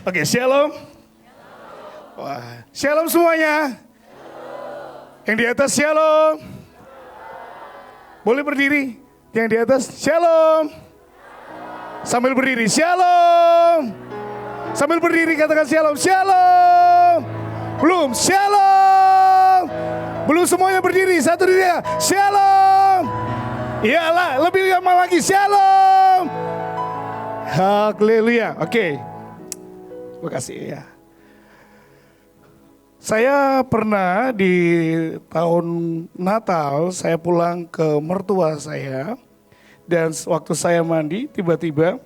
Oke, shalom. Wah, shalom semuanya. Yang di atas shalom. Boleh berdiri. Yang di atas shalom. Sambil berdiri shalom. Sambil berdiri katakan shalom. Shalom. Belum shalom. Belum semuanya berdiri. Satu dia. Shalom. Iyalah, lebih lama lagi shalom. Haleluya. Oke. Terima kasih ya. Saya pernah di tahun Natal saya pulang ke mertua saya dan waktu saya mandi tiba-tiba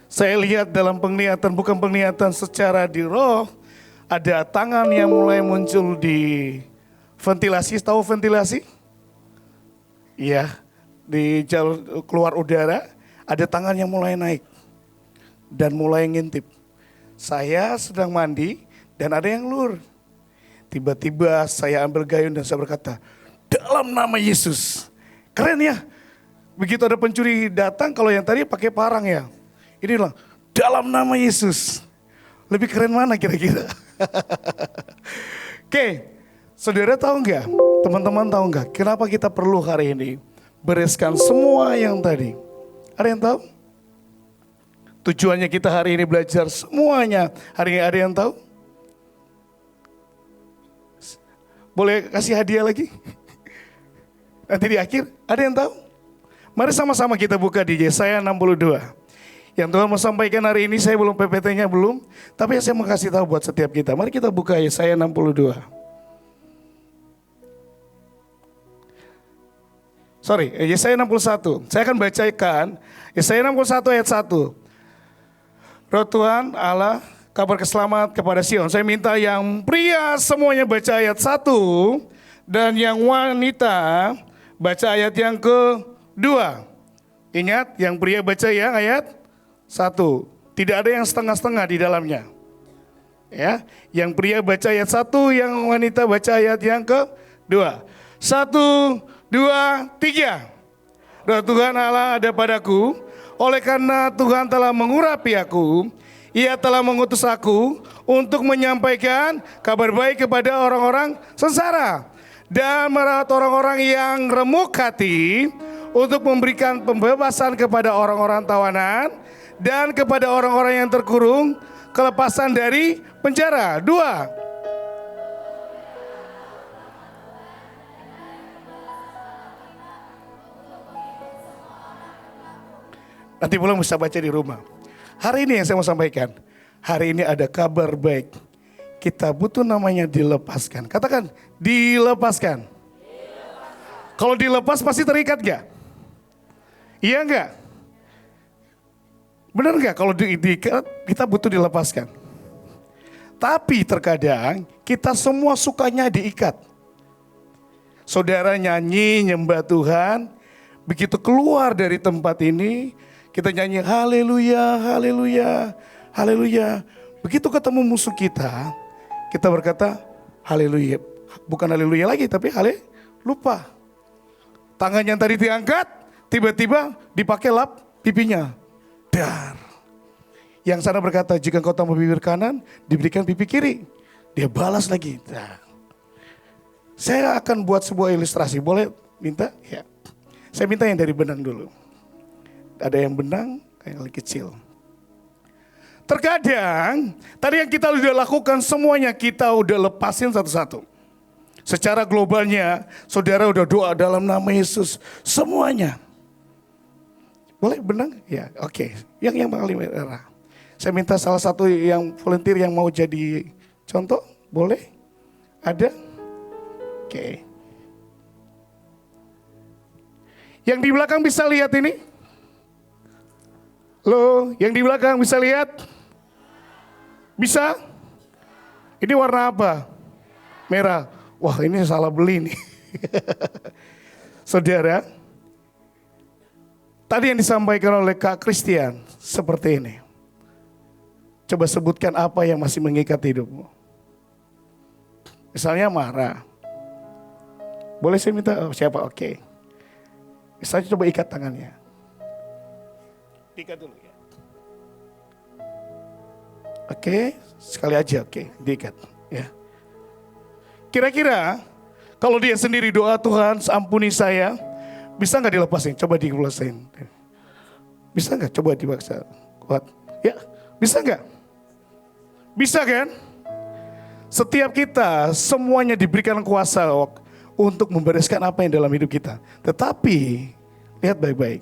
saya lihat dalam penglihatan, bukan penglihatan secara di roh, ada tangan yang mulai muncul di ventilasi. Tahu ventilasi? Iya, di jalur keluar udara ada tangan yang mulai naik dan mulai ngintip. Saya sedang mandi dan ada yang lur. Tiba-tiba saya ambil gayung dan saya berkata, dalam nama Yesus. Keren ya. Begitu ada pencuri datang, kalau yang tadi pakai parang ya. Ini bilang, dalam nama Yesus. Lebih keren mana kira-kira? Oke, saudara tahu nggak? Teman-teman tahu nggak? Kenapa kita perlu hari ini bereskan semua yang tadi? Ada yang tahu? Tujuannya kita hari ini belajar semuanya. Hari ini ada yang tahu? Boleh kasih hadiah lagi? Nanti di akhir, ada yang tahu? Mari sama-sama kita buka di Yesaya 62. Yang Tuhan mau sampaikan hari ini, saya belum PPT-nya belum. Tapi saya mau kasih tahu buat setiap kita. Mari kita buka Yesaya 62. Yesaya 61. Saya akan bacakan Yesaya 61 ayat 1. Roh Tuhan Allah, kabar keselamatan kepada Sion. Saya minta yang pria semuanya baca ayat 1 dan yang wanita baca ayat yang kedua. Ingat, yang pria baca yang ayat 1. Tidak ada yang setengah-setengah di dalamnya. Ya, yang pria baca ayat 1, yang wanita baca ayat yang kedua. 1, 2, 3. Roh Tuhan Allah ada padaku, oleh karena Tuhan telah mengurapi aku. Ia telah mengutus aku untuk menyampaikan kabar baik kepada orang-orang sengsara dan merawat orang-orang yang remuk hati, untuk memberikan pembebasan kepada orang-orang tawanan dan kepada orang-orang yang terkurung kelepasan dari penjara. 2. Nanti pulang bisa baca di rumah. Hari ini yang saya mau sampaikan, hari ini ada kabar baik. Kita butuh namanya dilepaskan. Katakan, dilepaskan. Kalau dilepas pasti terikat gak? Iya gak? Benar gak kalau diikat kita butuh dilepaskan? Tapi terkadang kita semua sukanya diikat. Saudara nyanyi nyembah Tuhan, begitu keluar dari tempat ini, kita nyanyi haleluya, haleluya, haleluya. Begitu ketemu musuh kita berkata haleluya. Bukan haleluya lagi, tapi lupa. Tangan yang tadi diangkat, tiba-tiba dipakai lap pipinya. Dar. Yang sana berkata, jika kau tambah bibir kanan, diberikan pipi kiri. Dia balas lagi. Dar. Saya akan buat sebuah ilustrasi, boleh minta? Ya. Saya minta yang dari benang dulu. Ada yang benang, yang lebih kecil. Terkadang, tadi yang kita udah lakukan semuanya kita udah lepasin satu-satu. Secara globalnya, saudara udah doa dalam nama Yesus. Semuanya. Boleh benang? Ya, oke. Yang paling merah. Saya minta salah satu yang volunteer yang mau jadi contoh, boleh? Ada? Oke. Yang di belakang bisa lihat ini? Halo, yang di belakang bisa lihat? Bisa? Ini warna apa? Merah. Wah, ini salah beli nih. Saudara, tadi yang disampaikan oleh Kak Christian seperti ini. Coba sebutkan apa yang masih mengikat hidupmu. Misalnya marah. Boleh saya minta siapa? Oke. Misalnya coba ikat tangannya. Ikat dulu ya. Oke, sekali aja, oke, diikat. Ya. Kira-kira kalau dia sendiri doa, Tuhan ampuni saya, bisa nggak dilepasin? Coba dilepasin. Bisa nggak? Coba dipaksa. Kuat. Ya, bisa nggak? Bisa kan? Setiap kita semuanya diberikan kuasa untuk membereskan apa yang dalam hidup kita. Tetapi, lihat baik-baik.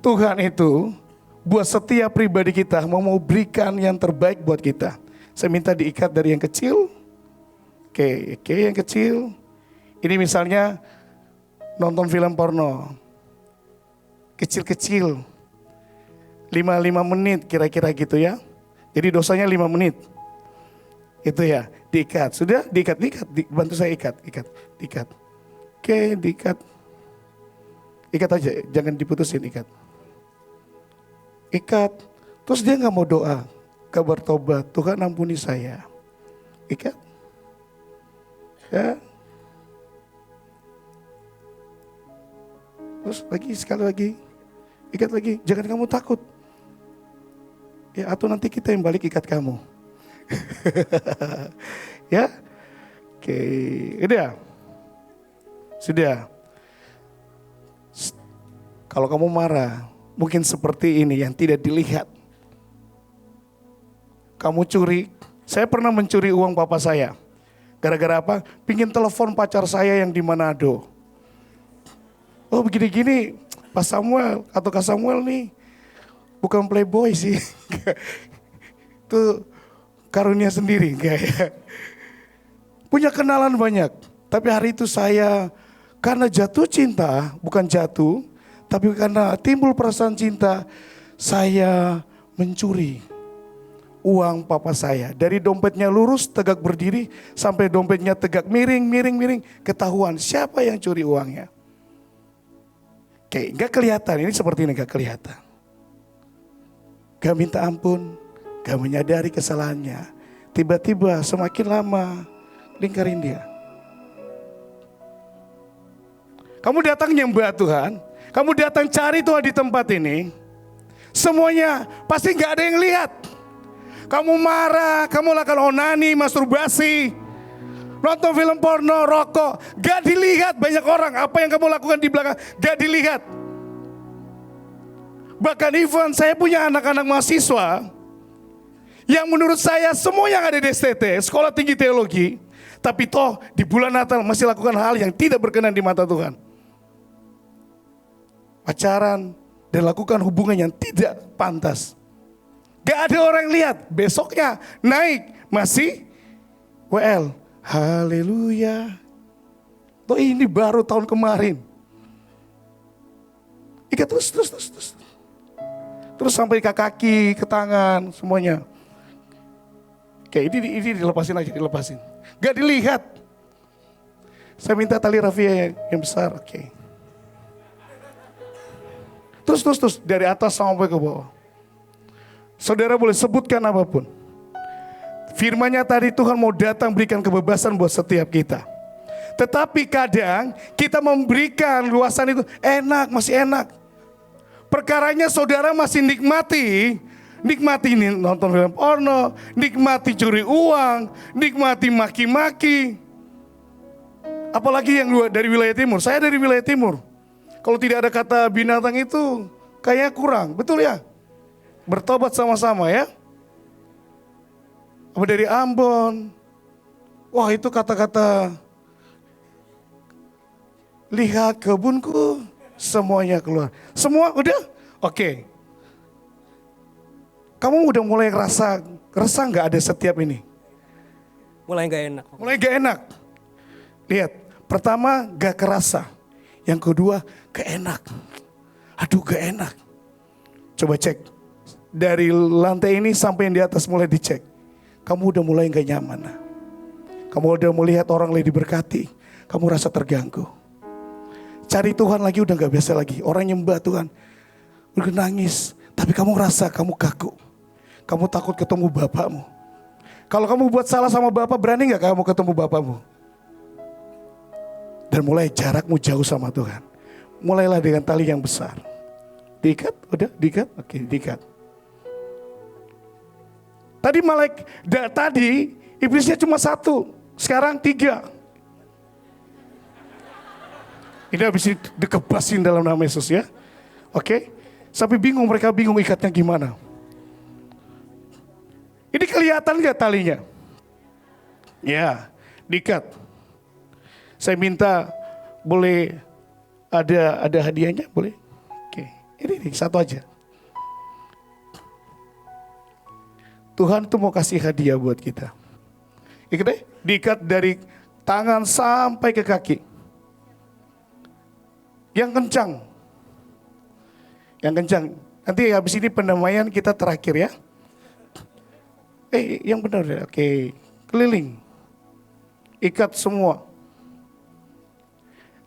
Tuhan itu buat setiap pribadi kita mau berikan yang terbaik buat kita. Saya minta diikat dari yang kecil. Oke, yang kecil. Ini misalnya nonton film porno. Kecil-kecil. 5 menit kira-kira gitu ya. Jadi dosanya 5 menit. Itu ya, diikat. Sudah diikat. Bantu saya ikat. Oke, diikat. Ikat aja, jangan diputusin, ikat. Terus dia gak mau doa, gak bertobat, Tuhan ampuni saya. Ikat. Ya. Terus sekali lagi. Ikat lagi, jangan kamu takut. Ya, atau nanti kita yang balik ikat kamu. Ya. Oke, Sudah. Kalau kamu marah, mungkin seperti ini yang tidak dilihat. Kamu curi. Saya pernah mencuri uang papa saya. Gara-gara apa? Pingin telepon pacar saya yang di Manado. Oh begini-gini, Pak Samuel atau Kak Samuel nih bukan playboy sih. Itu karunia sendiri kayak. Punya kenalan banyak. Tapi hari itu saya karena jatuh cinta, bukan jatuh, tapi karena timbul perasaan cinta, saya mencuri uang papa saya. Dari dompetnya lurus tegak berdiri sampai dompetnya tegak miring. Ketahuan siapa yang curi uangnya. Oke, gak kelihatan, ini seperti ini gak kelihatan. Gak minta ampun, gak menyadari kesalahannya. Tiba-tiba semakin lama lingkarin dia. Kamu datang nyembah Tuhan, kamu datang cari Tuhan di tempat ini. Semuanya pasti gak ada yang lihat. Kamu marah, kamu lakukan onani, masturbasi, nonton film porno, rokok. Gak dilihat banyak orang. Apa yang kamu lakukan di belakang gak dilihat. Bahkan even saya punya anak-anak mahasiswa yang menurut saya semua yang ada di STT, Sekolah Tinggi Teologi, tapi toh di bulan Natal masih lakukan hal yang tidak berkenan di mata Tuhan. Pacaran dan lakukan hubungan yang tidak pantas. Gak ada orang lihat, besoknya naik masih WL. Haleluya. Toh ini baru tahun kemarin. Ikat terus. Terus sampai ke kaki, ke tangan, semuanya. Oke, ini dilepasin aja, dilepasin. Gak dilihat. Saya minta tali rafia yang besar, oke. Terus dari atas sampai ke bawah. Saudara boleh sebutkan apapun. Firman-Nya tadi Tuhan mau datang berikan kebebasan buat setiap kita. Tetapi kadang kita memberikan luasan itu masih enak. Perkaranya saudara masih nikmati ini nonton film porno, nikmati curi uang, nikmati maki-maki. Apalagi yang dari wilayah timur, saya dari wilayah timur. Kalau tidak ada kata binatang itu kayaknya kurang, betul ya? Bertobat sama-sama ya. Apa dari Ambon, wah itu kata-kata, lihat kebunku, semuanya keluar. Semua udah? Oke. Kamu udah mulai resah gak ada setiap ini? Mulai gak enak. Mulai gak enak. Lihat, pertama gak kerasa. Yang kedua gak enak. Aduh gak enak. Coba cek. Dari lantai ini sampai yang di atas mulai dicek. Kamu udah mulai gak nyaman. Kamu udah melihat orang lain diberkati. Kamu rasa terganggu. Cari Tuhan lagi udah gak biasa lagi. Orang nyembah Tuhan udah nangis. Tapi kamu rasa kamu kaku. Kamu takut ketemu bapakmu. Kalau kamu buat salah sama bapak, berani gak kamu ketemu bapakmu? Dan mulai jarakmu jauh sama Tuhan. Mulailah dengan tali yang besar. Diikat? Udah diikat? Oke, diikat. Tadi iblisnya cuma satu, sekarang 3. Ini habis dikebasin dalam nama Yesus ya. Oke. Sampai mereka bingung ikatnya gimana. Ini kelihatan gak talinya? Ya, diikat. Saya minta boleh ada hadiahnya, boleh? Oke, ini satu aja. Tuhan tuh mau kasih hadiah buat kita. Ikat deh, diikat dari tangan sampai ke kaki. Yang kencang. Yang kencang. Nanti habis ini pendamaian kita terakhir ya. Yang benar ya, oke. Keliling. Ikat semua.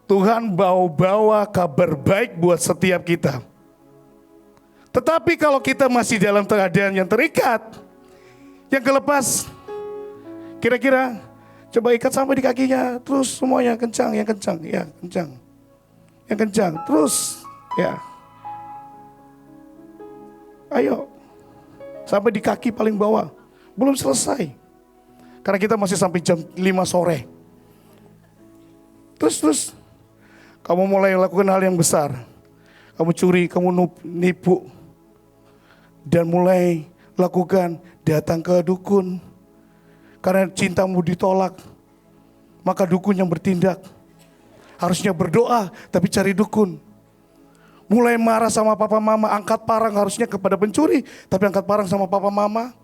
Tuhan bawa kabar baik buat setiap kita. Tetapi kalau kita masih dalam keadaan yang terikat, yang kelepas, kira-kira coba ikat sampai di kakinya, terus semuanya kencang, yang kencang, ya kencang. Yang kencang, terus ya. Ayo, sampai di kaki paling bawah. Belum selesai. Karena kita masih sampai jam 5 sore. Terus. Kamu mulai lakukan hal yang besar. Kamu curi, kamu nipu. Dan mulai lakukan datang ke dukun. Karena cintamu ditolak. Maka dukun yang bertindak. Harusnya berdoa, tapi cari dukun. Mulai marah sama papa mama, angkat parang harusnya kepada pencuri. Tapi angkat parang sama papa mama.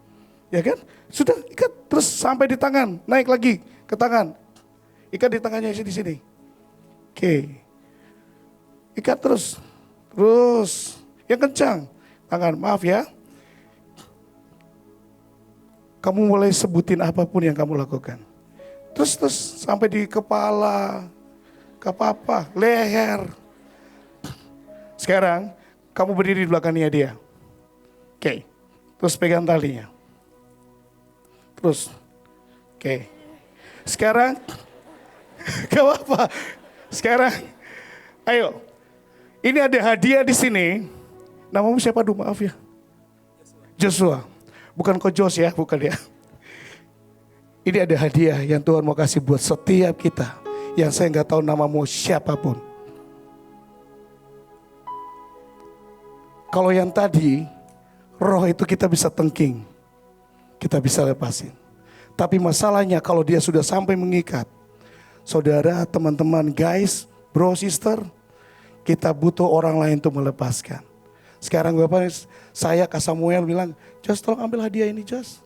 Ya kan? Sudah ikat terus sampai di tangan, naik lagi ke tangan. Ikat di tangannya di sini. Oke. Ikat terus. Yang kencang. Tangan, maaf ya. Kamu mulai sebutin apapun yang kamu lakukan. Terus sampai di kepala, ke papa, leher. Sekarang kamu berdiri di belakangnya dia. Oke. Terus pegang talinya. Terus. Oke. Sekarang gak apa-apa. Sekarang ayo. Ini ada hadiah di sini. Namamu siapa dulu? Maaf ya. Joshua. Bukan Ko Jos ya, bukan ya. Ini ada hadiah yang Tuhan mau kasih buat setiap kita. Yang saya gak tahu namamu siapapun. Kalau yang tadi, roh itu kita bisa tengking. Kita bisa lepasin. Tapi masalahnya kalau dia sudah sampai mengikat. Saudara, teman-teman, guys, bro, sister, kita butuh orang lain untuk melepaskan. Sekarang Bapak, saya Kak Samuel bilang, Jos tolong ambil hadiah ini Jos.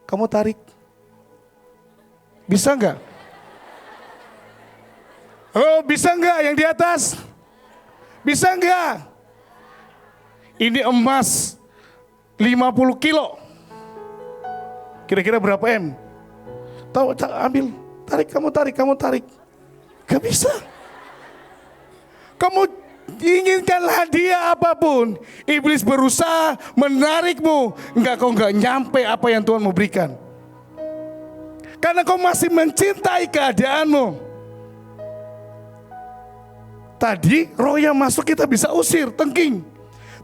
Kamu tarik. Bisa enggak? Oh bisa enggak yang di atas? Bisa enggak? Ini emas 50 kilo. Kira-kira berapa M? Tahu, ambil. Kamu tarik. Gak bisa. Kamu inginkan hadiah apapun. Iblis berusaha menarikmu. Kau enggak nyampe apa yang Tuhan mau berikan. Karena kau masih mencintai keadaanmu. Tadi roh yang masuk kita bisa usir, tengking.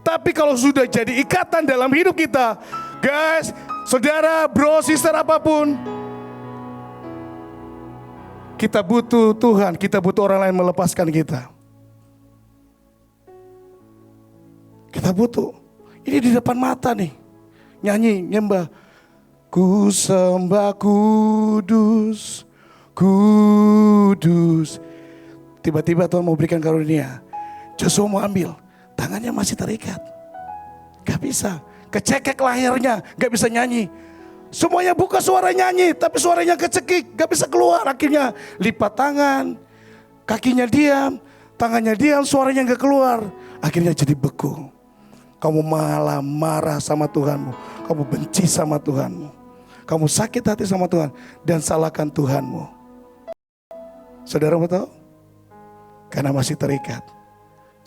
Tapi kalau sudah jadi ikatan dalam hidup kita, guys, saudara, bro, sister, apapun, kita butuh Tuhan, kita butuh orang lain melepaskan kita. Kita butuh. Ini di depan mata nih. Nyanyi, nyembah. Ku sembah kudus, kudus. Tiba-tiba Tuhan mau berikan karunia. Joshua mau ambil. Tangannya masih terikat. Gak bisa. Kecekek lahirnya. Gak bisa nyanyi. Semuanya buka suara nyanyi. Tapi suaranya kecekik. Gak bisa keluar. Akhirnya lipat tangan. Kakinya diam. Tangannya diam. Suaranya gak keluar. Akhirnya jadi beku. Kamu malah marah sama Tuhanmu. Kamu benci sama Tuhanmu. Kamu sakit hati sama Tuhan. Dan salahkan Tuhanmu. Saudara mau tahu? Karena masih terikat.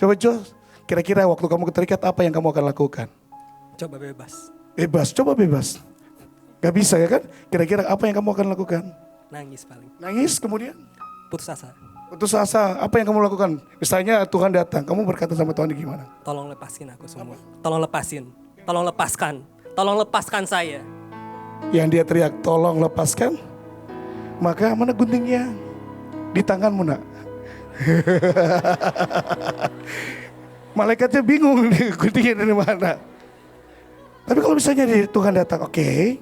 Coba Jos, kira-kira waktu kamu terikat apa yang kamu akan lakukan? Coba bebas. Bebas, coba bebas. Gak bisa ya kan? Kira-kira apa yang kamu akan lakukan? Nangis paling. Nangis kemudian? Putus asa. Putus asa, apa yang kamu lakukan? Misalnya Tuhan datang, kamu berkata sama Tuhan gimana? Tolong lepasin aku semua. Tolong lepasin. Tolong lepaskan. Tolong lepaskan saya. Yang dia teriak, tolong lepaskan. Maka mana guntingnya? Di tanganmu nak. Malaikatnya bingung guntingnya dari mana. Tapi kalau misalnya Tuhan datang, oke,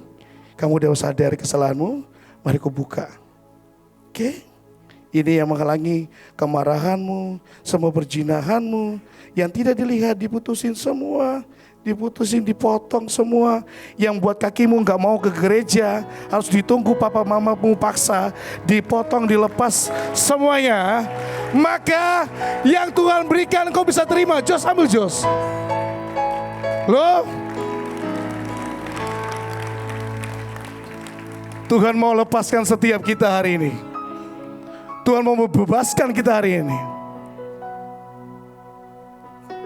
kamu udah sadar kesalahanmu, mari ku buka. Oke, ini yang menghalangi kemarahanmu, semua perjinahanmu, yang tidak dilihat diputusin semua. Diputusin, dipotong semua. Yang buat kakimu gak mau ke gereja, harus ditunggu papa mamamu paksa, dipotong, dilepas semuanya. Maka yang Tuhan berikan kau bisa terima. Jos, ambil Jos. Loh, Tuhan mau lepaskan setiap kita hari ini. Tuhan mau membebaskan kita hari ini.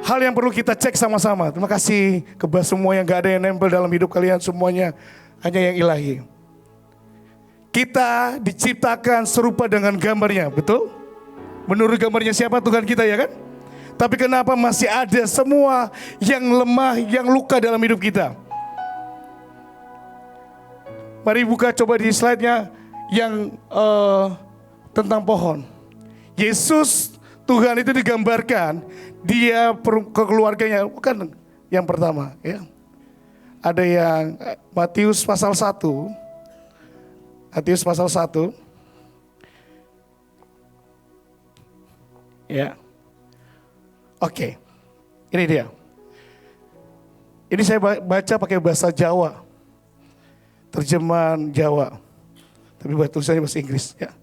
Hal yang perlu kita cek sama-sama. Terima kasih kepada semua yang gak ada yang nempel dalam hidup kalian. Semuanya hanya yang ilahi. Kita diciptakan serupa dengan gambarnya, betul? Menurut gambarnya siapa? Tuhan kita, ya kan? Tapi kenapa masih ada semua yang lemah, yang luka dalam hidup kita? Mari buka coba di slide-nya yang tentang pohon. Yesus, Tuhan itu digambarkan, dia keluarganya, bukan yang pertama ya. Ada yang Matius pasal 1. Matius pasal 1. Ya. Oke. Ini dia. Ini saya baca pakai bahasa Jawa. Terjemahan Jawa. Tapi buat tulisannya bahasa Inggris ya.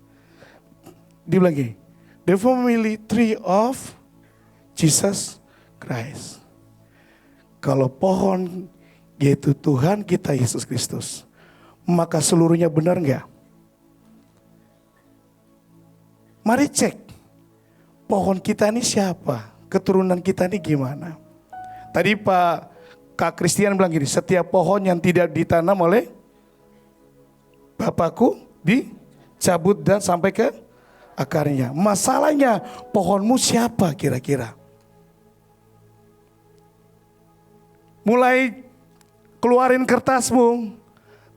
Dia bilang gini, the family tree of Jesus Christ. Kalau pohon yaitu Tuhan kita Yesus Kristus, maka seluruhnya benar enggak? Mari cek, pohon kita ini siapa? Keturunan kita ini gimana? Tadi Kak Christian bilang gini, setiap pohon yang tidak ditanam oleh Bapakku dicabut dan sampai ke akarnya. Masalahnya pohonmu siapa kira-kira? Mulai keluarin kertasmu,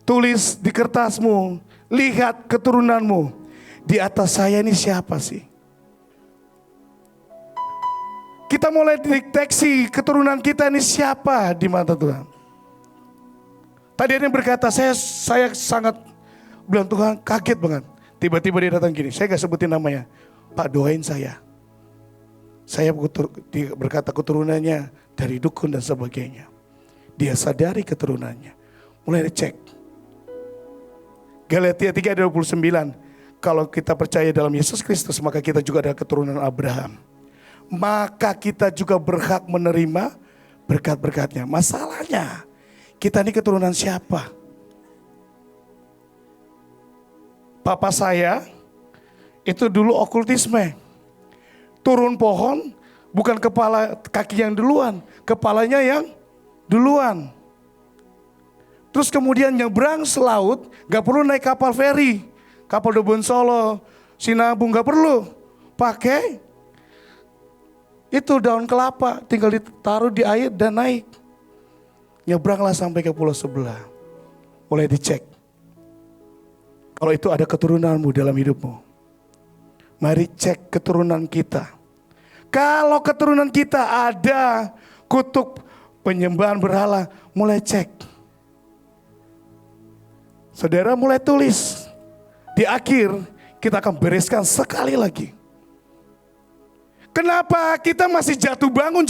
tulis di kertasmu, lihat keturunanmu. Di atas saya ini siapa sih? Kita mulai deteksi keturunan kita ini siapa di mata Tuhan. Tadi ada yang berkata, saya sangat bilang Tuhan kaget banget. Tiba-tiba dia datang gini, saya gak sebutin namanya. Pak, doain saya. Saya berkata keturunannya dari dukun dan sebagainya. Dia sadari keturunannya. Mulai dicek. Galatia 3:29. Kalau kita percaya dalam Yesus Kristus, maka kita juga adalah keturunan Abraham. Maka kita juga berhak menerima berkat-berkatnya. Masalahnya, kita ini keturunan siapa? Papa saya itu dulu okultisme. Turun pohon, bukan kaki yang duluan, kepalanya yang duluan. Terus kemudian nyebrang selaut, gak perlu naik kapal feri. Kapal Dobon Solo, Sinabung gak perlu. Pakai itu daun kelapa, tinggal ditaruh di air dan naik. Nyebranglah sampai ke pulau sebelah. Mulai dicek. Kalau itu ada keturunanmu dalam hidupmu. Mari cek keturunan kita. Kalau keturunan kita ada kutuk penyembahan berhala, mulai cek. Saudara mulai tulis. Di akhir kita akan bereskan sekali lagi. Kenapa kita masih jatuh bangun?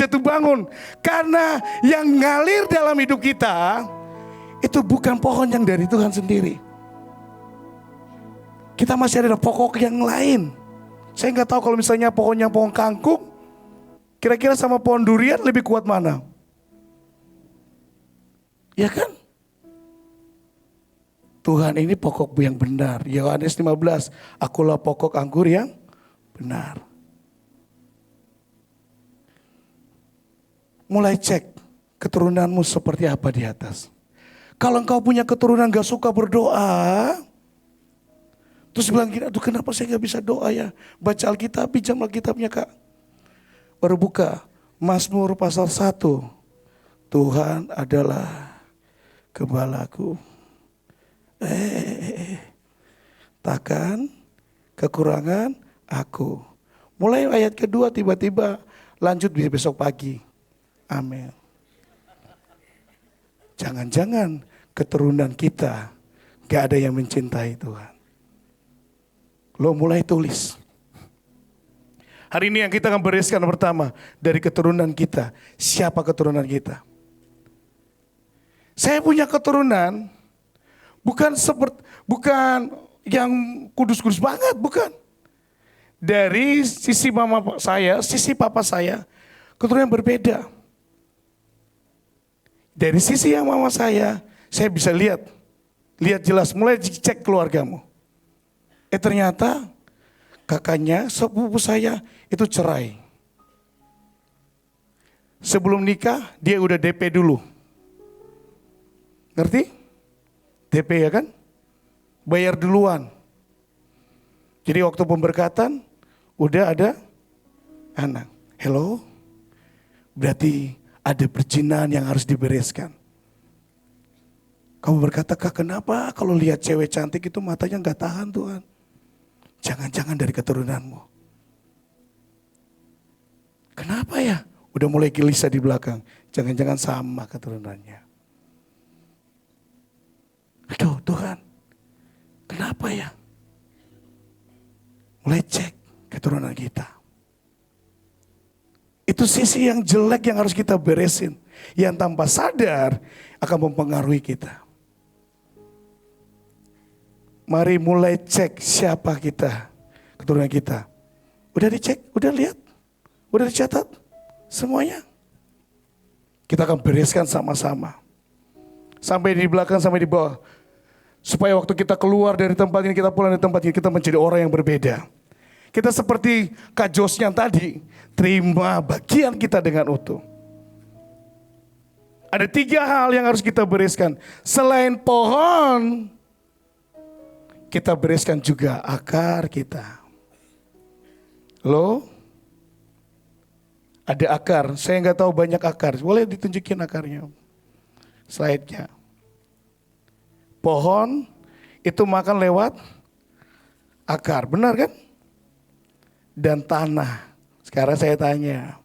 Karena yang ngalir dalam hidup kita itu bukan pohon yang dari Tuhan sendiri. Kita masih ada pokok yang lain. Saya nggak tahu kalau misalnya pohonnya pohon kangkung, kira-kira sama pohon durian lebih kuat mana? Ya kan? Tuhan ini pokok yang benar. Yohanes 15, akulah pokok anggur yang benar. Mulai cek keturunanmu seperti apa di atas. Kalau engkau punya keturunan gak suka berdoa, terus bilang gini, aduh kenapa saya gak bisa doa ya? Baca Alkitab, pinjam Alkitabnya Kak. Baru buka, Mazmur pasal 1. Tuhan adalah gembalaku. katakan kekurangan aku. Mulai ayat kedua tiba-tiba lanjut besok pagi. Amin. Jangan-jangan keturunan kita gak ada yang mencintai Tuhan. Lo mulai tulis. Hari ini yang kita akan bereskan pertama dari keturunan kita. Siapa keturunan kita? Saya punya keturunan bukan yang kudus-kudus banget, bukan. Dari sisi mama saya, sisi papa saya, keturunan berbeda. Dari sisi yang mama saya bisa lihat jelas, mulai cek keluargamu. Ternyata kakaknya, sepupu saya itu cerai. Sebelum nikah dia udah DP dulu. Ngerti? DP ya kan? Bayar duluan. Jadi waktu pemberkatan udah ada anak. Hello? Berarti ada perjinahan yang harus dibereskan. Kamu berkata, Kak, kenapa kalau lihat cewek cantik itu matanya gak tahan Tuhan? Jangan-jangan dari keturunanmu. Kenapa ya? Udah mulai gelisah di belakang. Jangan-jangan sama keturunannya. Aduh Tuhan, kenapa ya? Mulai cek keturunan kita. Itu sisi yang jelek yang harus kita beresin. Yang tanpa sadar akan mempengaruhi kita. Mari mulai cek siapa kita, keturunan kita. Udah dicek, udah lihat, udah dicatat semuanya. Kita akan bereskan sama-sama. Sampai di belakang, sampai di bawah. Supaya waktu kita keluar dari tempat ini, kita pulang dari tempat ini, kita menjadi orang yang berbeda. Kita seperti Kak Josnya tadi, terima bagian kita dengan utuh. Ada 3 hal yang harus kita bereskan. Selain pohon, kita bereskan juga akar kita. Loh? Ada akar, saya nggak tahu banyak akar. Boleh ditunjukin akarnya? Slide-nya. Pohon itu makan lewat akar, benar kan? Dan tanah. Sekarang saya tanya,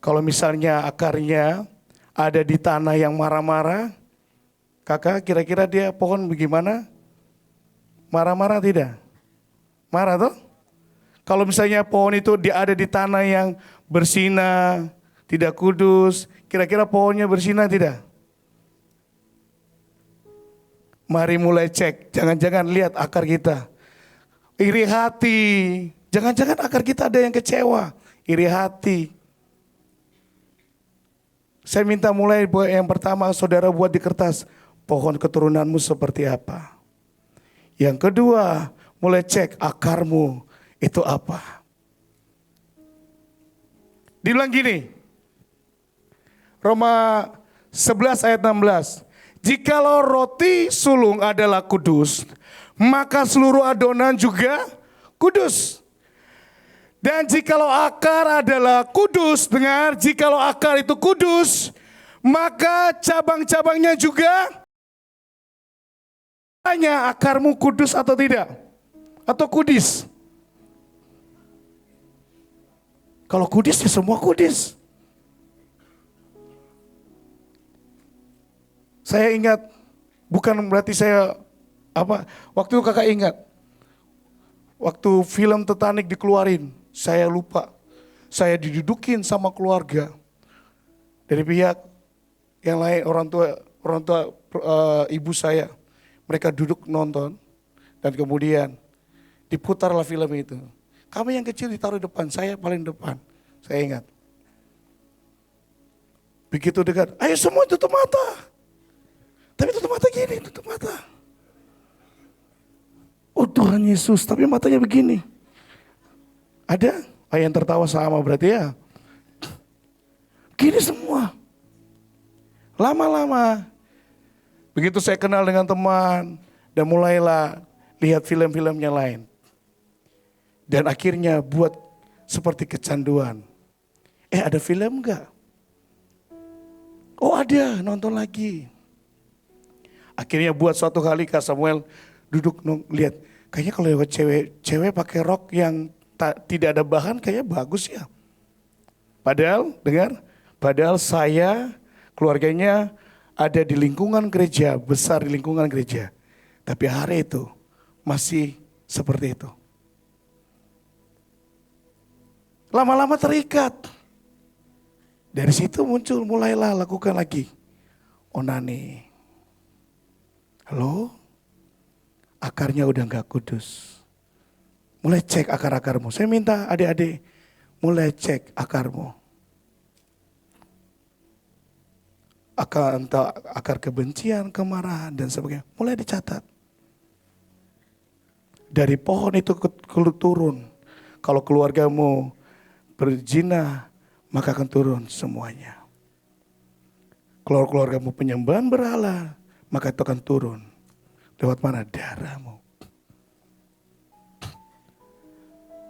kalau misalnya akarnya ada di tanah yang marah-marah, kakak kira-kira dia pohon bagaimana? Marah-marah tidak? Marah tuh? Kalau misalnya pohon itu dia ada di tanah yang bersinar, tidak kudus, kira-kira pohonnya bersinar tidak? Mari mulai cek, jangan-jangan lihat akar kita. Iri hati, jangan-jangan akar kita ada yang kecewa, iri hati. Saya minta mulai yang pertama saudara buat di kertas, pohon keturunanmu seperti apa. Yang kedua, mulai cek akarmu itu apa. Dibilang gini, Roma 11 ayat 16. Jikalau roti sulung adalah kudus, maka seluruh adonan juga kudus. Dan jikalau akar adalah kudus, dengar, jikalau akar itu kudus, maka cabang-cabangnya juga. Tanya, akarmu kudus atau tidak? Atau kudis? Kalau kudis ya semua kudis. Saya ingat, bukan berarti saya waktu itu kakak ingat. Waktu film Titanic dikeluarin, saya lupa. Saya didudukin sama keluarga. Dari pihak yang lain, orang tua ibu saya. Mereka duduk nonton dan kemudian diputarlah film itu. Kami yang kecil ditaruh depan, saya paling depan. Saya ingat. Begitu dekat, ayo semua tutup mata. Tapi tutup mata gini, tutup mata. Oh Tuhan Yesus, tapi matanya begini. Ada? Yang tertawa sama berarti ya. Gini semua. Lama-lama. Begitu saya kenal dengan teman. Dan mulailah lihat film-filmnya lain. Dan akhirnya buat seperti kecanduan. Ada film enggak? Oh ada, nonton lagi. Akhirnya buat suatu kali Kak Samuel duduk lihat. Kayaknya kalau lewat cewek pakai rok yang tidak ada bahan kayaknya bagus ya. Padahal dengar, padahal saya keluarganya ada di lingkungan gereja, besar di lingkungan gereja. Tapi hari itu masih seperti itu. Lama-lama terikat. Dari situ mulailah lakukan lagi. Onani. Halo? Akarnya udah gak kudus. Mulai cek akar-akarmu. Saya minta adik-adik mulai cek akarmu. Akar kebencian, kemarahan dan sebagainya. Mulai dicatat. Dari pohon itu turun. Kalau keluargamu berzina, maka akan turun semuanya. Kalau keluargamu penyembahan berhala, maka itu akan turun. Lewat mana? Darahmu.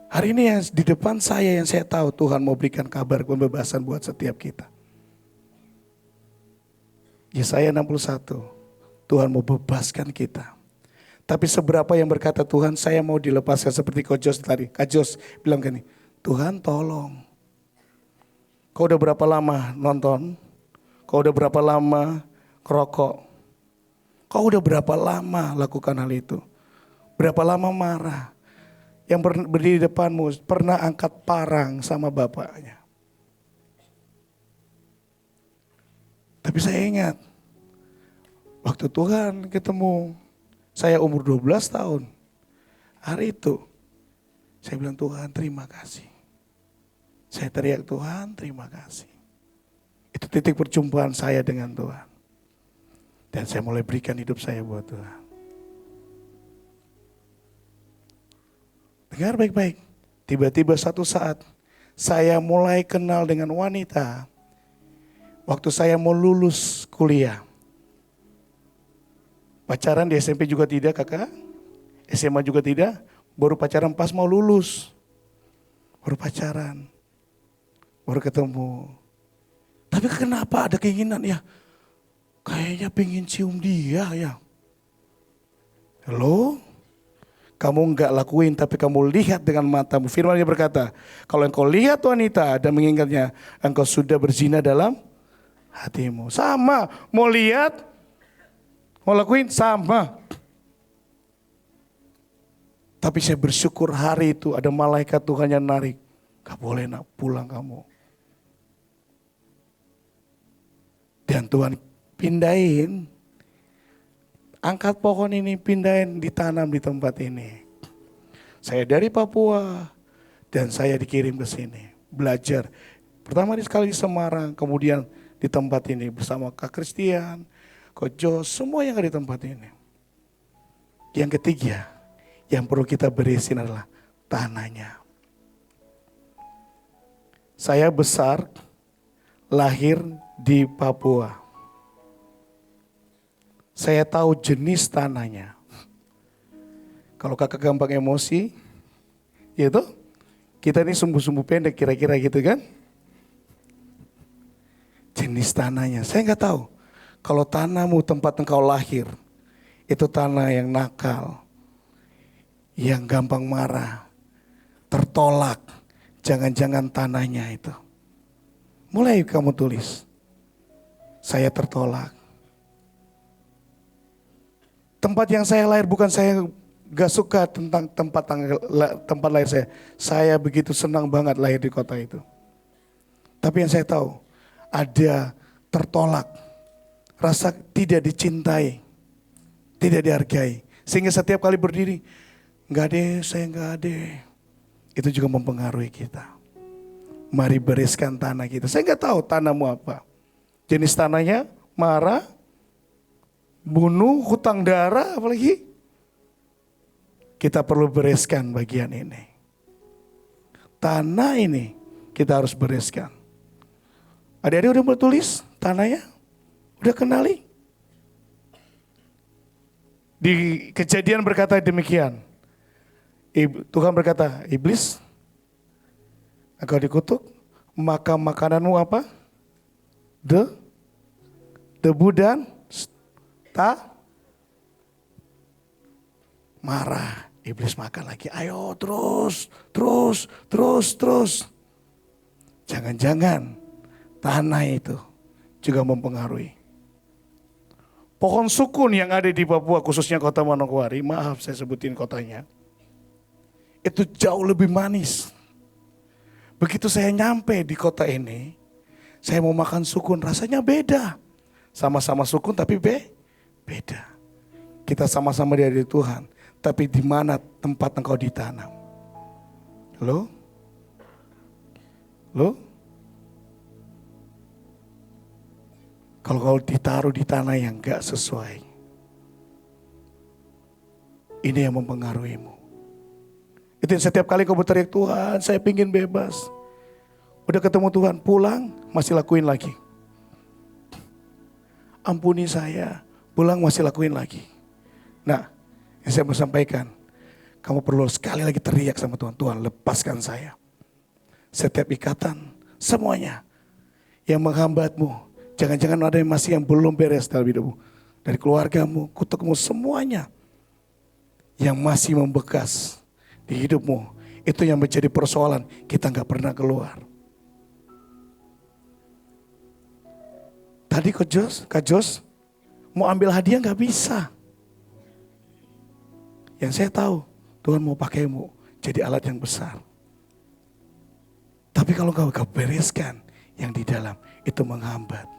Hari ini yang di depan saya yang saya tahu Tuhan mau berikan kabar pembebasan buat setiap kita. Yesaya 61, Tuhan mau bebaskan kita. Tapi seberapa yang berkata Tuhan saya mau dilepaskan seperti Kak Jos tadi. Kak Jos bilang gini, Tuhan tolong. Kau udah berapa lama nonton? Kau udah berapa lama kerokok? Kau udah berapa lama lakukan hal itu? Berapa lama marah? Yang berdiri di depanmu pernah angkat parang sama bapaknya. Tapi saya ingat, waktu Tuhan ketemu, saya umur 12 tahun. Hari itu, saya bilang Tuhan terima kasih. Saya teriak Tuhan terima kasih. Itu titik perjumpaan saya dengan Tuhan. Dan saya mulai berikan hidup saya buat Tuhan. Dengar baik-baik. Tiba-tiba satu saat saya mulai kenal dengan wanita. Waktu saya mau lulus kuliah. Pacaran di SMP juga tidak kakak. SMA juga tidak. Baru pacaran pas mau lulus. Baru pacaran. Baru ketemu. Tapi kenapa ada keinginan ya? Kayaknya pengen cium dia ya. Halo? Kamu enggak lakuin tapi kamu lihat dengan matamu. Firman-Nya berkata, kalau engkau lihat wanita dan mengingatnya, engkau sudah berzina dalam hatimu. Sama, mau lihat, mau lakuin sama. Tapi saya bersyukur hari itu ada malaikat Tuhan yang narik. Gak boleh nak pulang kamu. Dan Tuhan pindahin. Angkat pohon ini, pindahin, ditanam di tempat ini. Saya dari Papua dan saya dikirim ke sini. Belajar. Pertama sekali di Semarang, kemudian di tempat ini bersama Kak Christian, Kak Jos, semua yang ada di tempat ini. Yang ketiga, yang perlu kita beresin adalah tanahnya. Saya besar, lahir di Papua. Saya tahu jenis tanahnya. Kalau kakak gampang emosi, gitu, kita ini sumbu-sumbu pendek kira-kira gitu kan. Jenis tanahnya, saya nggak tahu. Kalau tanahmu tempat engkau lahir, itu tanah yang nakal, yang gampang marah, tertolak, jangan-jangan tanahnya itu. Mulai kamu tulis, saya tertolak. Tempat yang saya lahir bukan saya gak suka tentang tempat lahir saya. Saya begitu senang banget lahir di kota itu. Tapi yang saya tahu, ada tertolak, rasa tidak dicintai, tidak dihargai. Sehingga setiap kali berdiri, enggak deh, saya enggak deh. Itu juga mempengaruhi kita. Mari bereskan tanah kita. Saya enggak tahu tanahmu apa. Jenis tanahnya marah, bunuh, hutang darah, apalagi. Kita perlu bereskan bagian ini. Tanah ini kita harus bereskan. Adik-adik udah bertulis tanahnya? Udah kenali? Di Kejadian berkata demikian. Tuhan berkata, iblis, engkau dikutuk, maka makananmu apa? Debu dan marah, iblis makan lagi. Ayo terus. Jangan-jangan tanah itu juga mempengaruhi. Pohon sukun yang ada di Papua, khususnya kota Manokwari, maaf saya sebutin kotanya, itu jauh lebih manis. Begitu saya nyampe di kota ini, saya mau makan sukun, rasanya beda. Sama-sama sukun tapi beda. Kita sama-sama dari Tuhan, tapi di mana tempat engkau ditanam? Loh? Kalau kau ditaruh di tanah yang gak sesuai, ini yang mempengaruhimu. Itu yang setiap kali kau berteriak, Tuhan saya pingin bebas. Udah ketemu Tuhan, pulang masih lakuin lagi. Ampuni saya, pulang masih lakuin lagi. Nah, yang saya mau sampaikan, kamu perlu sekali lagi teriak sama Tuhan, Tuhan lepaskan saya. Setiap ikatan, semuanya yang menghambatmu. Jangan-jangan ada yang masih yang belum beres dalam hidupmu. Dari keluargamu, kutukmu, semuanya. Yang masih membekas di hidupmu. Itu yang menjadi persoalan, kita gak pernah keluar. Tadi Kak Jos mau ambil hadiah gak bisa. Yang saya tahu, Tuhan mau pakaimu jadi alat yang besar. Tapi kalau kau bereskan yang di dalam, itu menghambat.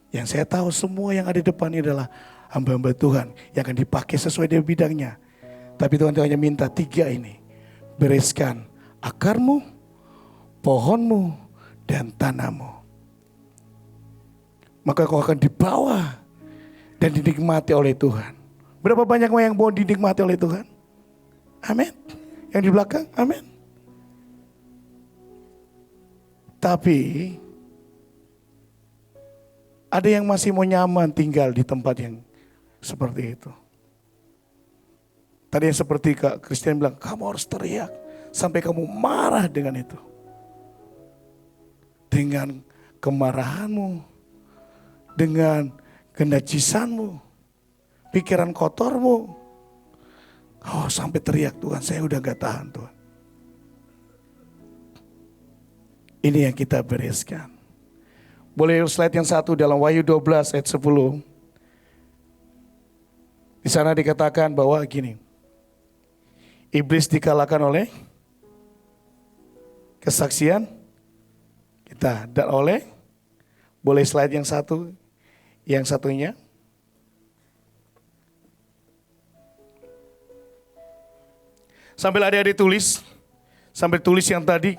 Yang saya tahu semua yang ada di depan ini adalah hamba-hamba Tuhan yang akan dipakai sesuai dengan bidangnya. Tapi Tuhan hanya minta 3 ini. Bereskan akarmu, pohonmu, dan tanahmu. Maka kau akan dibawa dan dinikmati oleh Tuhan. Berapa banyak yang mau dinikmati oleh Tuhan? Amin. Yang di belakang, amin. Tapi ada yang masih mau nyaman tinggal di tempat yang seperti itu. Tadi yang seperti Kak Christian bilang, kamu harus teriak sampai kamu marah dengan itu. Dengan kemarahanmu, dengan kenajisanmu, pikiran kotormu. Oh, sampai teriak, Tuhan saya udah gak tahan Tuhan. Ini yang kita bereskan. Boleh slide yang 1 dalam Wahyu 12 ayat 10. Di sana dikatakan bahwa gini. Iblis dikalahkan oleh kesaksian kita. Dan oleh, boleh slide yang 1, yang satunya. Sambil adik-adik tulis, sambil tulis yang tadi,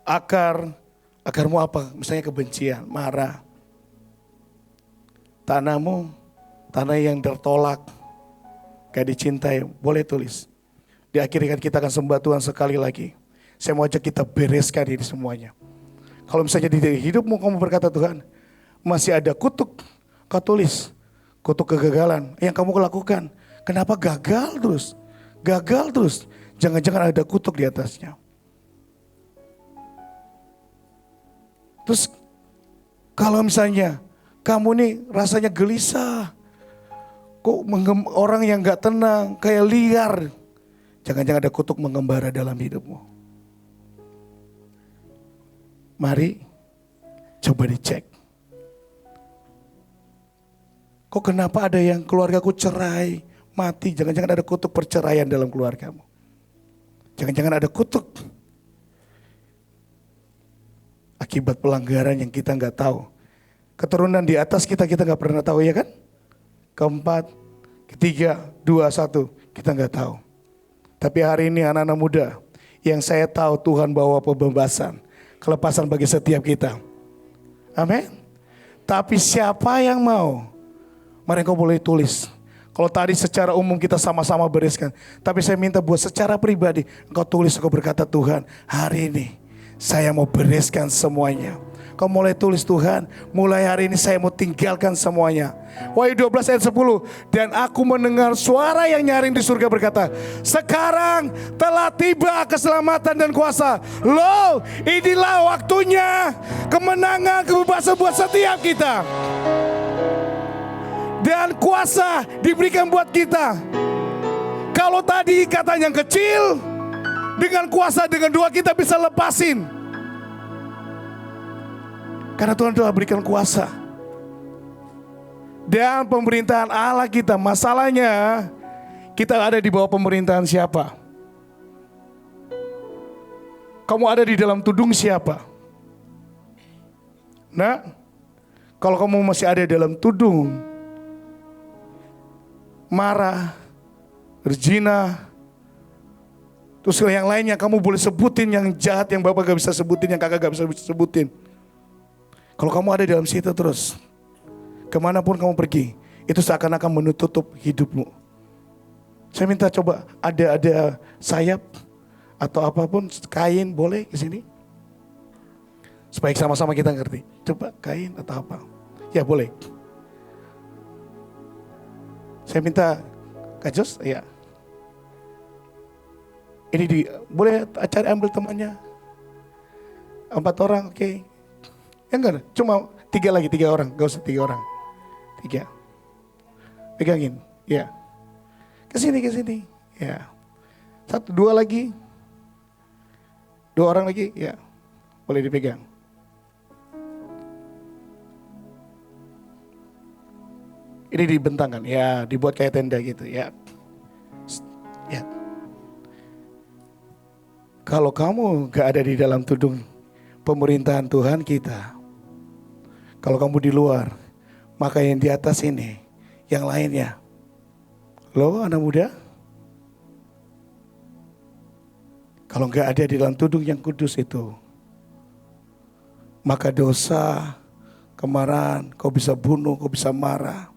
akarmu apa? Misalnya kebencian, marah. Tanahmu, tanah yang tertolak, gak dicintai, boleh tulis. Di akhir kan kita akan sembah Tuhan sekali lagi. Saya mau ajak kita bereskan ini semuanya. Kalau misalnya di hidupmu kamu berkata Tuhan, masih ada kutuk, kau tulis. Kutuk kegagalan yang kamu lakukan. Kenapa gagal terus? Gagal terus. Jangan-jangan ada kutuk di atasnya. Terus kalau misalnya kamu nih rasanya gelisah, kok orang yang gak tenang, kayak liar. Jangan-jangan ada kutuk mengembara dalam hidupmu. Mari coba dicek. Kok kenapa ada yang keluargaku cerai, mati. Jangan-jangan ada kutuk perceraian dalam keluargamu. Jangan-jangan ada kutuk akibat pelanggaran yang kita nggak tahu. Keturunan di atas kita nggak pernah tahu, ya kan? Keempat, ketiga, 2, 1, kita nggak tahu. Tapi hari ini anak-anak muda yang saya tahu Tuhan bawa pembebasan, kelepasan bagi setiap kita. Amin. Tapi siapa yang mau? Mari engkau boleh tulis. Kalau tadi secara umum kita sama-sama bereskan, tapi saya minta buat secara pribadi engkau tulis, engkau berkata Tuhan, hari ini saya mau bereskan semuanya. Kau mulai tulis, Tuhan, mulai hari ini saya mau tinggalkan semuanya. Wahyu 12 ayat 10. Dan aku mendengar suara yang nyaring di surga berkata, sekarang telah tiba keselamatan dan kuasa. Loh, inilah waktunya kemenangan, kebebasan buat setiap kita. Dan kuasa diberikan buat kita. Kalau tadi ikatan yang kecil, dengan kuasa, dengan doa kita bisa lepasin. Karena Tuhan telah berikan kuasa. Dan pemerintahan Allah kita, masalahnya kita ada di bawah pemerintahan siapa? Kamu ada di dalam tudung siapa? Nah, kalau kamu masih ada dalam tudung, marah, berzina, terus yang lainnya kamu boleh sebutin yang jahat yang Bapak gak bisa sebutin, yang kakak gak bisa sebutin. Kalau kamu ada dalam situ terus, kemanapun kamu pergi, itu seakan-akan menutup hidupmu. Saya minta coba ada sayap atau apapun, kain boleh ke sini. Supaya sama-sama kita ngerti. Coba kain atau apa. Ya boleh. Saya minta Kak Jos, ya. Ini boleh cari ambil temannya. 4 orang, oke. Ya enggak, cuma 3 lagi, 3 orang. Gak usah 3 orang. 3. Pegangin, ya. Ke sini, ya. 1, 2 lagi. 2 orang lagi, ya. Boleh dipegang. Ini dibentangkan, ya, dibuat kayak tenda gitu, ya. Ya. Kalau kamu gak ada di dalam tudung pemerintahan Tuhan kita, kalau kamu di luar, maka yang di atas ini, yang lainnya. Loh anak muda, kalau gak ada di dalam tudung yang kudus itu, maka dosa, kemarahan, kau bisa bunuh, kau bisa marah,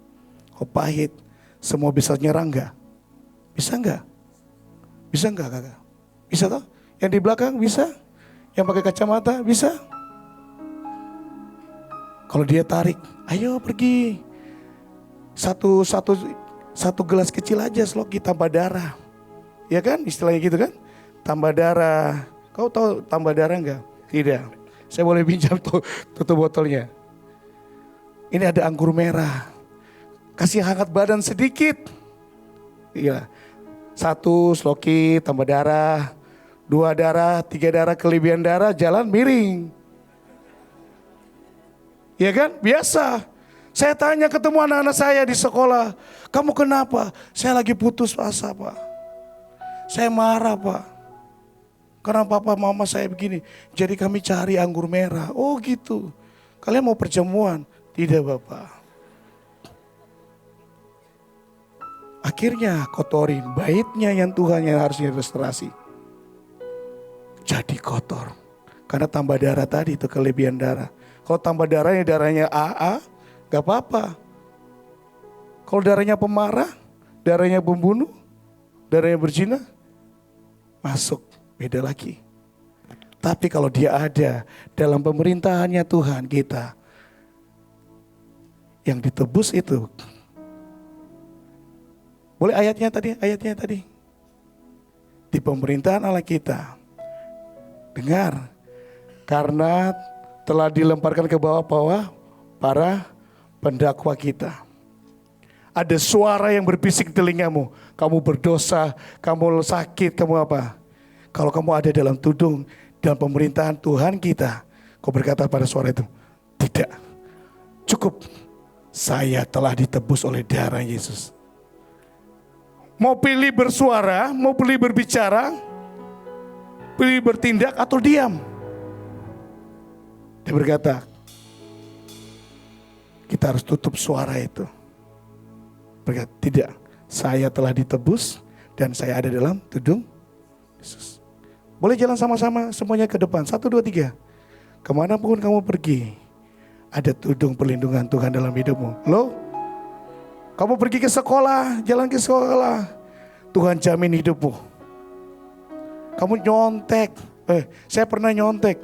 kau pahit, semua bisa nyerang gak? Bisa gak? Bisa gak kakak? Bisa toh? Yang di belakang bisa? Yang pakai kacamata bisa? Kalau dia tarik, ayo pergi. Satu gelas kecil aja sloki tambah darah. Ya kan istilahnya gitu kan? Tambah darah. Kau tahu tambah darah enggak? Tidak. Saya boleh pinjam tutup botolnya. Ini ada anggur merah. Kasih hangat badan sedikit. Iya. 1 sloki tambah darah. 2 darah, 3 darah, kelebihan darah, jalan miring. Ya kan? Biasa. Saya tanya ketemu anak-anak saya di sekolah. Kamu kenapa? Saya lagi putus asa Pak. Saya marah Pak. Karena papa mama saya begini. Jadi kami cari anggur merah. Oh gitu. Kalian mau perjamuan? Tidak Bapak. Akhirnya kotorin baitnya yang Tuhan yang harusnya restorasi. Jadi kotor. Karena tambah darah tadi itu kelebihan darah. Kalau tambah darahnya AA, gak apa-apa. Kalau darahnya pemarah, darahnya pembunuh, darahnya berzina, masuk beda lagi. Tapi kalau dia ada dalam pemerintahannya Tuhan kita, yang ditebus itu. Boleh ayatnya tadi. Di pemerintahan Allah kita. Dengar, karena telah dilemparkan ke bawah-bawah para pendakwa kita. Ada suara yang berbisik di telingamu. Kamu berdosa, kamu sakit, kamu apa. Kalau kamu ada dalam tudung, dalam pemerintahan Tuhan kita. Kau berkata pada suara itu, tidak, cukup. Saya telah ditebus oleh darah Yesus. Mau pilih bersuara, mau pilih berbicara, pilih bertindak atau diam. Dia berkata, kita harus tutup suara itu. Berkata, tidak, saya telah ditebus dan saya ada dalam tudung Yesus. Boleh jalan sama-sama semuanya ke depan. 1, 2, 3. Kemanapun kamu pergi, ada tudung perlindungan Tuhan dalam hidupmu. Loh, kamu pergi ke sekolah, jalan ke sekolah, Tuhan jamin hidupmu. Kamu nyontek, saya pernah nyontek.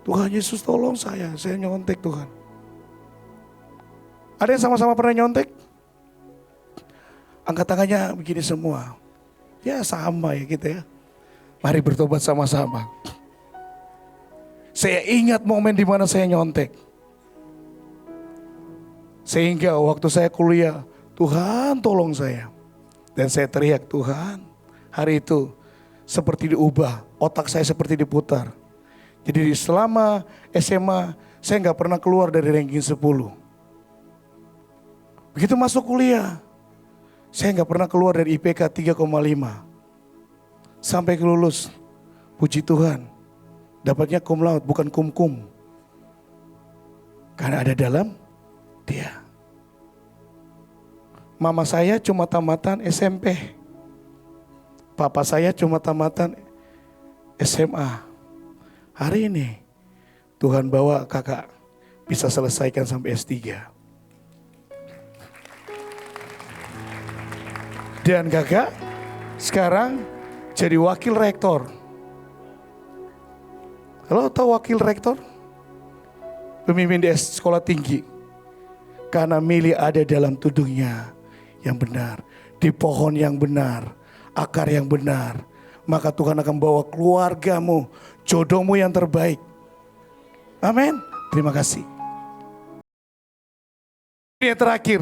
Tuhan Yesus tolong saya nyontek Tuhan. Ada yang sama-sama pernah nyontek? Angkat tangannya begini semua. Ya sama ya gitu ya. Mari bertobat sama-sama. Saya ingat momen di mana saya nyontek. Sehingga waktu saya kuliah, Tuhan tolong saya. Dan saya teriak, Tuhan, hari itu seperti diubah, otak saya seperti diputar. Jadi selama SMA, saya nggak pernah keluar dari ranking 10. Begitu masuk kuliah, saya nggak pernah keluar dari IPK 3,5. Sampai lulus, puji Tuhan, dapatnya cum laude bukan cum. Karena ada dalam Dia. Mama saya cuma tamatan SMP. Papa saya cuma tamatan SMA. Hari ini Tuhan bawa kakak bisa selesaikan sampai S3. Dan kakak sekarang jadi wakil rektor. Kalau tahu wakil rektor? Pemimpin di sekolah tinggi. Karena milih ada dalam tudungnya yang benar. Di pohon yang benar. Akar yang benar. Maka Tuhan akan bawa keluargamu, jodohmu yang terbaik. Amin. Terima kasih. Ini yang terakhir.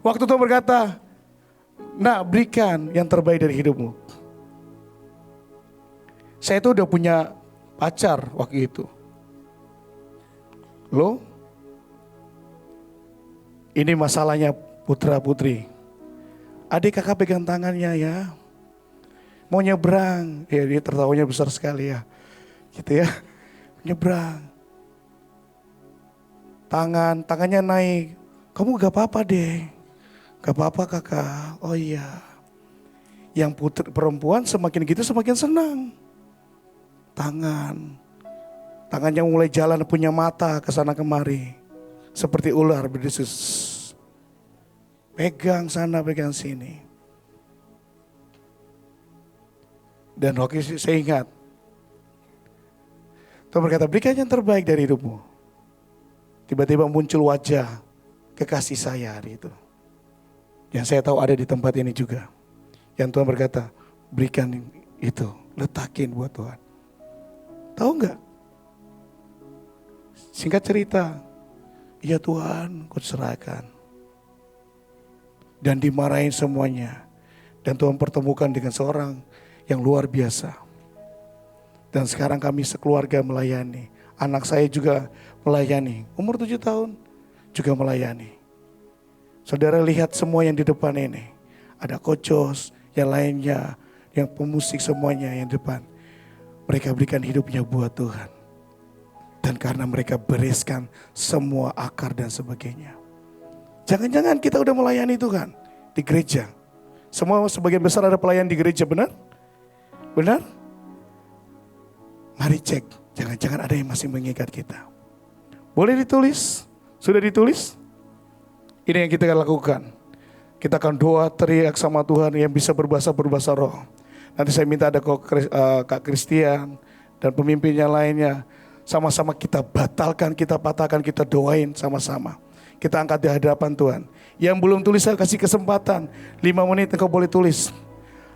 Waktu Tuhan berkata, nak berikan yang terbaik dari hidupmu. Saya itu udah punya pacar waktu itu. Loh, ini masalahnya putra putri. Adik kakak pegang tangannya ya. Mau nyebrang. Ya dia tertawanya besar sekali ya. Gitu ya. Nyebrang. Tangannya naik. Kamu gak apa-apa deh. Gak apa-apa kakak. Oh iya. Yang perempuan semakin gitu semakin senang. Tangannya mulai jalan punya mata ke sana kemari. Seperti ular berdesus. Pegang sana, pegang sini. Dan waktu itu saya ingat. Tuhan berkata, berikan yang terbaik dari hidupmu. Tiba-tiba muncul wajah kekasih saya hari itu. Yang saya tahu ada di tempat ini juga. Yang Tuhan berkata, berikan itu, letakin buat Tuhan. Tahu enggak? Singkat cerita, ya Tuhan, ku serahkan. Dan dimarahin semuanya. Dan Tuhan pertemukan dengan seorang yang luar biasa. Dan sekarang kami sekeluarga melayani. Anak saya juga melayani. Umur 7 tahun juga melayani. Saudara lihat semua yang di depan ini. Ada kocos, yang lainnya, yang pemusik semuanya yang depan. Mereka berikan hidupnya buat Tuhan. Dan karena mereka bereskan semua akar dan sebagainya. Jangan-jangan kita udah melayani Tuhan di gereja. Semua sebagian besar ada pelayan di gereja, benar? Benar? Mari cek, jangan-jangan ada yang masih mengikat kita. Boleh ditulis? Sudah ditulis? Ini yang kita akan lakukan. Kita akan doa teriak sama Tuhan yang bisa berbahasa roh. Nanti saya minta ada Kak Christian dan pemimpin yang lainnya. Sama-sama kita batalkan, kita patahkan, kita doain sama-sama. Kita angkat di hadapan Tuhan. Yang belum tulis saya kasih kesempatan. 5 menit engkau boleh tulis.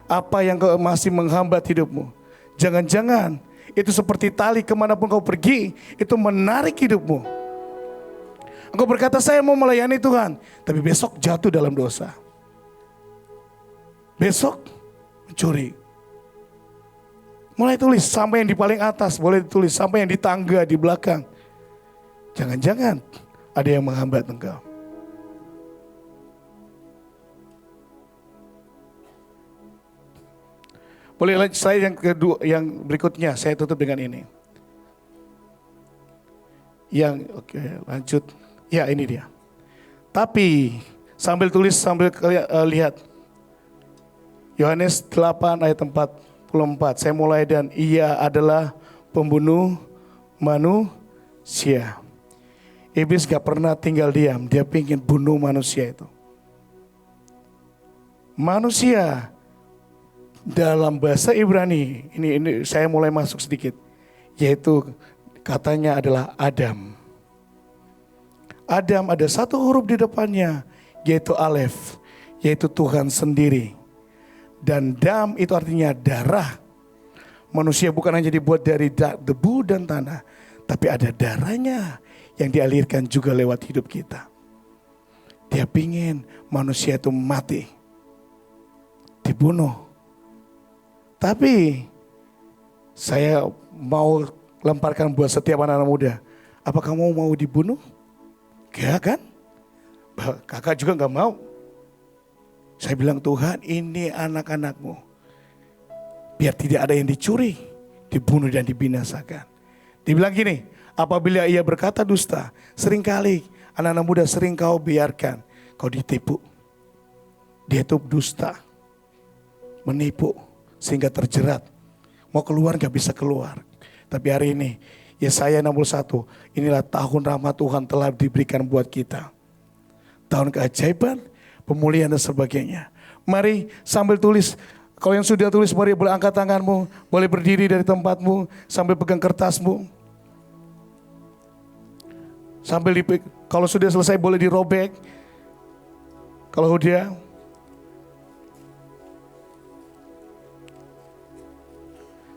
Apa yang masih menghambat hidupmu. Jangan-jangan itu seperti tali kemanapun kau pergi. Itu menarik hidupmu. Engkau berkata saya mau melayani Tuhan. Tapi besok jatuh dalam dosa. Besok mencuri. Mulai tulis sampai yang di paling atas. Boleh ditulis sampai yang di tangga di belakang. Jangan-jangan ada yang menghambat engkau. Boleh lanjut slide yang kedua, yang berikutnya saya tutup dengan ini. Oke, lanjut. Ya ini dia. Tapi sambil tulis sambil lihat. Yohanes 8 ayat 44. Saya mulai dan ia adalah pembunuh manusia. Iblis gak pernah tinggal diam. Dia ingin bunuh manusia itu. Manusia dalam bahasa Ibrani, ini saya mulai masuk sedikit. Yaitu katanya adalah Adam. Adam ada satu huruf di depannya, yaitu Alef, yaitu Tuhan sendiri. Dan dam itu artinya darah. Manusia bukan hanya dibuat dari debu dan tanah, tapi ada darahnya yang dialirkan juga lewat hidup kita. Dia pingin manusia itu mati, dibunuh. Tapi saya mau lemparkan buat setiap anak-anak muda. Apa kamu mau dibunuh? Gak kan? Kakak juga gak mau. Saya bilang, Tuhan, ini anak-anakmu. Biar tidak ada yang dicuri, dibunuh dan dibinasakan. Dibilang gini, apabila ia berkata dusta, seringkali anak-anak muda sering kau biarkan, kau ditipu. Dia itu dusta, menipu, sehingga terjerat. Mau keluar gak bisa keluar. Tapi hari ini, Yesaya 61, inilah tahun rahmat Tuhan telah diberikan buat kita. Tahun keajaiban, pemulihan dan sebagainya. Mari sambil tulis. Kalau yang sudah tulis, mari boleh angkat tanganmu, boleh berdiri dari tempatmu, sambil pegang kertasmu. Sambil kalau sudah selesai boleh dirobek. Kalau udah.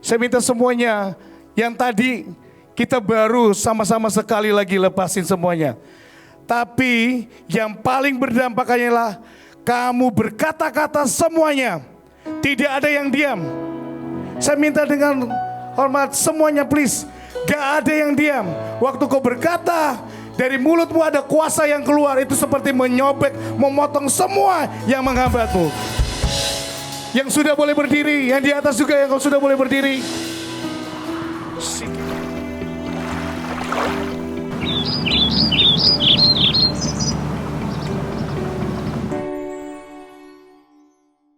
Saya minta semuanya yang tadi kita baru sama-sama sekali lagi lepasin semuanya. Tapi yang paling berdampak hanyalah kamu berkata-kata semuanya. Tidak ada yang diam. Saya minta dengan hormat semuanya please. Gak ada yang diam. Waktu kau berkata, dari mulutmu ada kuasa yang keluar. Itu seperti menyobek, memotong semua yang menghambatmu. Yang sudah boleh berdiri, yang di atas juga yang kau sudah boleh berdiri.